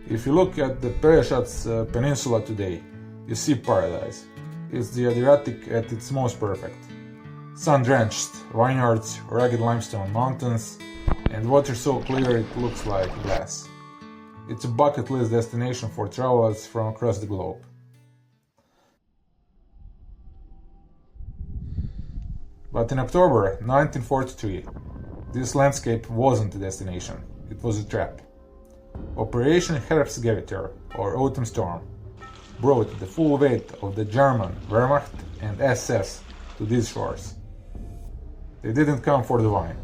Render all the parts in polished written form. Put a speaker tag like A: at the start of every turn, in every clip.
A: If you look at the Pelješac peninsula today, you see paradise. It's the Adriatic at its most perfect. Sun-drenched vineyards, rugged limestone mountains, and water so clear it looks like glass. It's a bucket list destination for travelers from across the globe. But in October 1943, this landscape wasn't a destination, it was a trap. Operation Herbstgewitter, or Autumn Storm, brought the full weight of the German Wehrmacht and SS to these shores. They didn't come for the wine.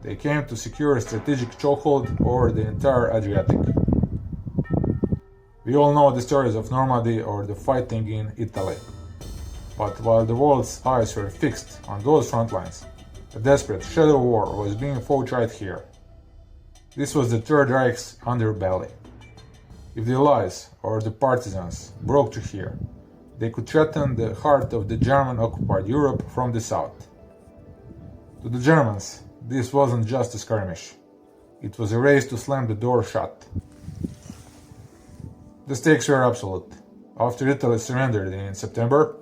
A: They came to secure a strategic chokehold over the entire Adriatic. We all know the stories of Normandy or the fighting in Italy. But while the world's eyes were fixed on those front lines, a desperate shadow war was being fought right here. This was the Third Reich's underbelly. If the Allies or the Partisans broke through here, they could threaten the heart of the German-occupied Europe from the south. To the Germans, this wasn't just a skirmish. It was a race to slam the door shut. The stakes were absolute. After Italy surrendered in September,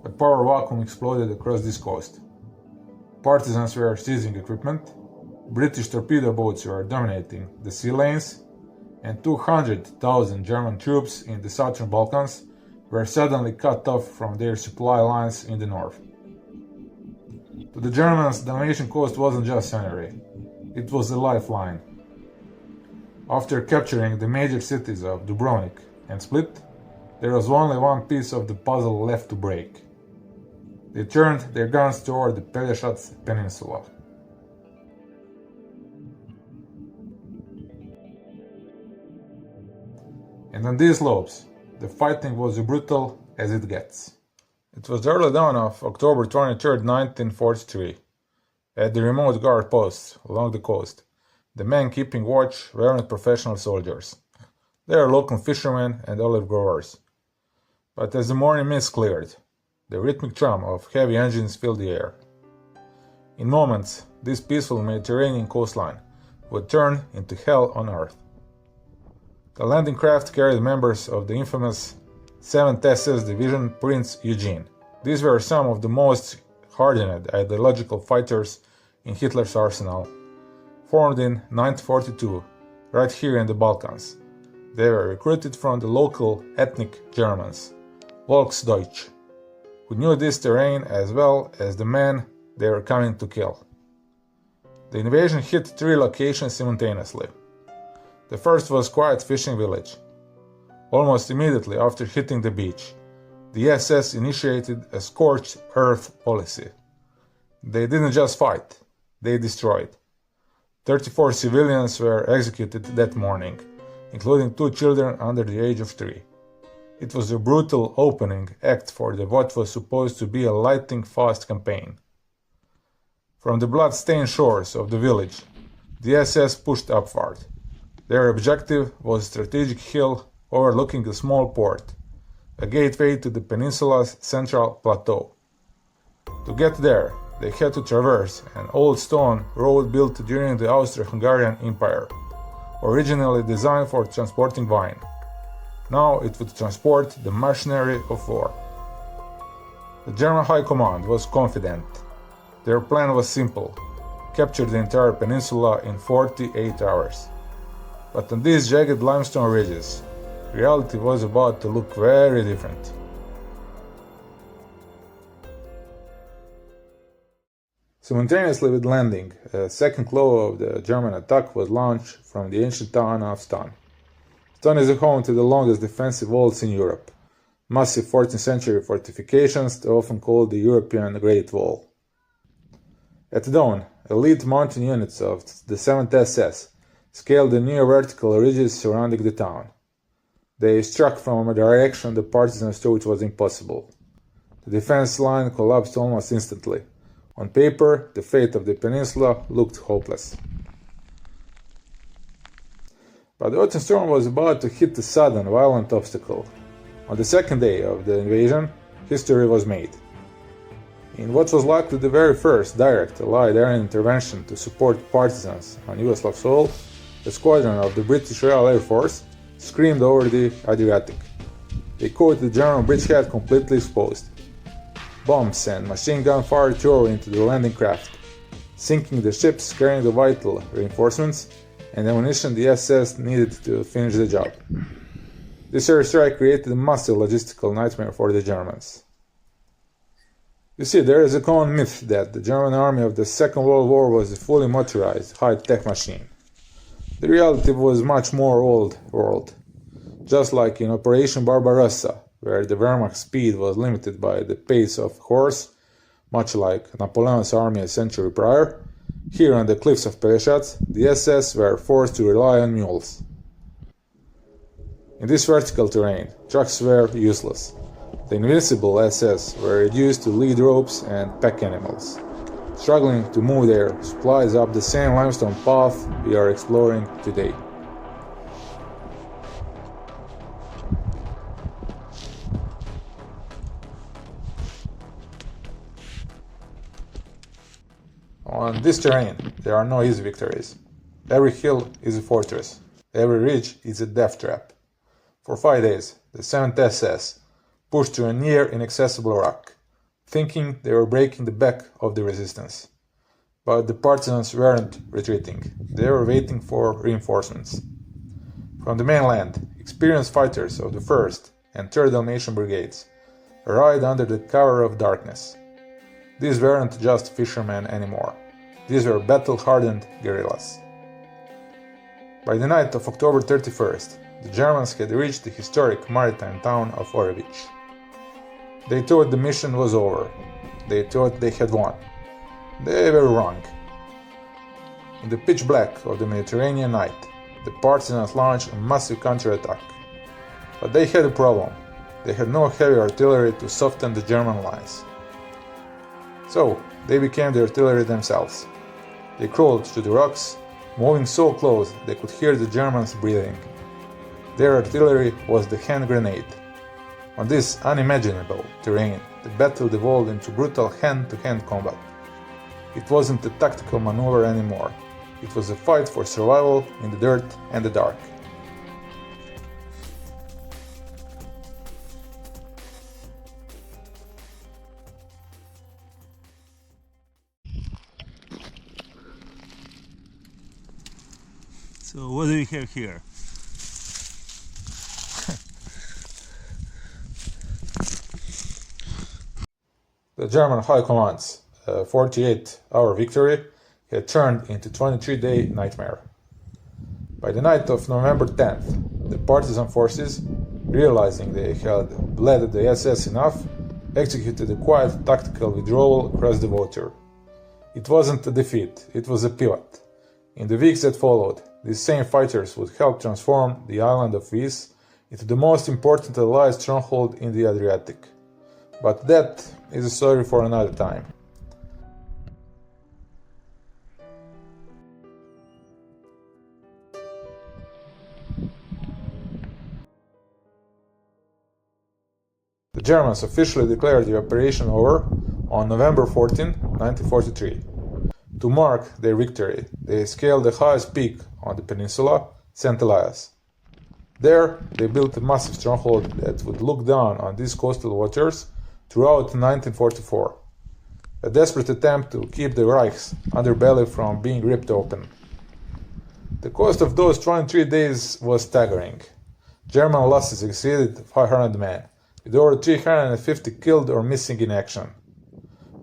A: a power vacuum exploded across this coast. Partisans were seizing equipment, British torpedo boats were dominating the sea lanes, and 200,000 German troops in the southern Balkans were suddenly cut off from their supply lines in the north. To the Germans, the Dalmatian coast wasn't just scenery, it was a lifeline. After capturing the major cities of Dubrovnik and Split, there was only one piece of the puzzle left to break. They turned their guns toward the Pelješac peninsula. And on these slopes, the fighting was as brutal as it gets. It was the early dawn of October 23, 1943. At the remote guard posts along the coast, the men keeping watch weren't professional soldiers. They are local fishermen and olive growers. But as the morning mist cleared, the rhythmic trum of heavy engines filled the air. In moments, this peaceful Mediterranean coastline would turn into hell on earth. The landing craft carried members of the infamous 7th SS Division Prinz Eugen. These were some of the most hardened ideological fighters in Hitler's arsenal. Formed in 1942, right here in the Balkans, they were recruited from the local ethnic Germans, Volksdeutsch, who knew this terrain as well as the men they were coming to kill. The invasion hit 3 locations simultaneously. The first was a quiet fishing village. Almost immediately after hitting the beach, the SS initiated a Scorched Earth policy. They didn't just fight, they destroyed. 34 civilians were executed that morning, including 2 children under the age of 3. It was a brutal opening act for what was supposed to be a lightning-fast campaign. From the blood-stained shores of the village, the SS pushed upward. Their objective was a strategic hill overlooking a small port, a gateway to the peninsula's central plateau. To get there, they had to traverse an old stone road built during the Austro-Hungarian Empire, originally designed for transporting wine. Now it would transport the machinery of war. The German High Command was confident. Their plan was simple: capture the entire peninsula in 48 hours. But on these jagged limestone ridges, reality was about to look very different. Simultaneously with landing, a second claw of the German attack was launched from the ancient town of Ston. Ston is a home to the longest defensive walls in Europe, massive 14th century fortifications often called the European Great Wall. At dawn, elite mountain units of the 7th SS scaled the near vertical ridges surrounding the town. They struck from a direction the partisans thought was impossible. The defense line collapsed almost instantly. On paper, the fate of the peninsula looked hopeless. But the autumn storm was about to hit a sudden, violent obstacle. On the second day of the invasion, history was made. In what was likely the very first direct Allied aerial intervention to support partisans on Yugoslav soil, a squadron of the British Royal Air Force screamed over the Adriatic. They caught the German bridgehead completely exposed. Bombs and machine gun fire tore into the landing craft, sinking the ships carrying the vital reinforcements and ammunition the SS needed to finish the job. This airstrike created a massive logistical nightmare for the Germans. You see, there is a common myth that the German army of the Second World War was a fully motorized, high-tech machine. The reality was much more old world, just like in Operation Barbarossa, where the Wehrmacht's speed was limited by the pace of horse, much like Napoleon's army a century prior. Here on the cliffs of Pelješac, the SS were forced to rely on mules. In this vertical terrain, trucks were useless. The invincible SS were reduced to lead ropes and pack animals, struggling to move their supplies up the same limestone path we are exploring today. On this terrain, there are no easy victories. Every hill is a fortress. Every ridge is a death trap. For 5 days, the 7th SS pushed through a near inaccessible rock, thinking they were breaking the back of the resistance. But the partisans weren't retreating. They were waiting for reinforcements. From the mainland, experienced fighters of the 1st and 3rd Dalmatian Brigades arrived under the cover of darkness. These weren't just fishermen anymore. These were battle-hardened guerrillas. By the night of October 31st, the Germans had reached the historic maritime town of Orebich. They thought the mission was over. They thought they had won. They were wrong. In the pitch black of the Mediterranean night, the partisans launched a massive counterattack. But they had a problem. They had no heavy artillery to soften the German lines. So, they became the artillery themselves. They crawled through the rocks, moving so close they could hear the Germans breathing. Their artillery was the hand grenade. On this unimaginable terrain, the battle devolved into brutal hand-to-hand combat. It wasn't a tactical maneuver anymore. It was a fight for survival in the dirt and the dark.
B: So what do we have here?
A: The German High Command's 48-hour victory had turned into a 23-day nightmare. By the night of November 10th, the partisan forces, realizing they had bled the SS enough, executed a quiet tactical withdrawal across the water. It wasn't a defeat, it was a pivot. In the weeks that followed, these same fighters would help transform the island of Vis into the most important Allied stronghold in the Adriatic. But that is a story for another time. The Germans officially declared the operation over on November 14, 1943. To mark their victory, they scaled the highest peak on the peninsula, St.Elias. There, they built a massive stronghold that would look down on these coastal waters throughout 1944, a desperate attempt to keep the Reich's underbelly from being ripped open. The cost of those 23 days was staggering. German losses exceeded 500 men, with over 350 killed or missing in action.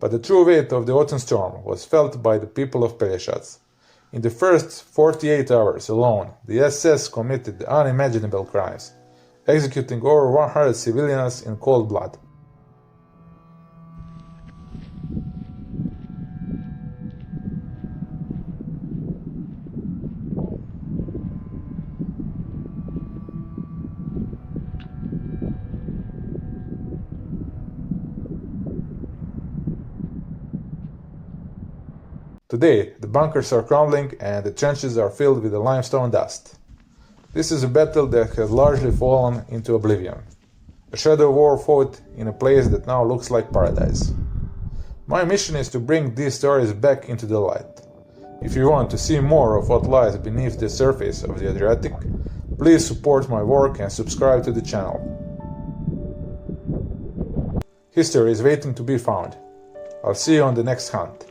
A: But the true weight of the autumn storm was felt by the people of Pelješac. In the first 48 hours alone, the SS committed unimaginable crimes, executing over 100 civilians in cold blood. Today, the bunkers are crumbling and the trenches are filled with the limestone dust. This is a battle that has largely fallen into oblivion. A shadow war fought in a place that now looks like paradise. My mission is to bring these stories back into the light. If you want to see more of what lies beneath the surface of the Adriatic, please support my work and subscribe to the channel. History is waiting to be found. I'll see you on the next hunt.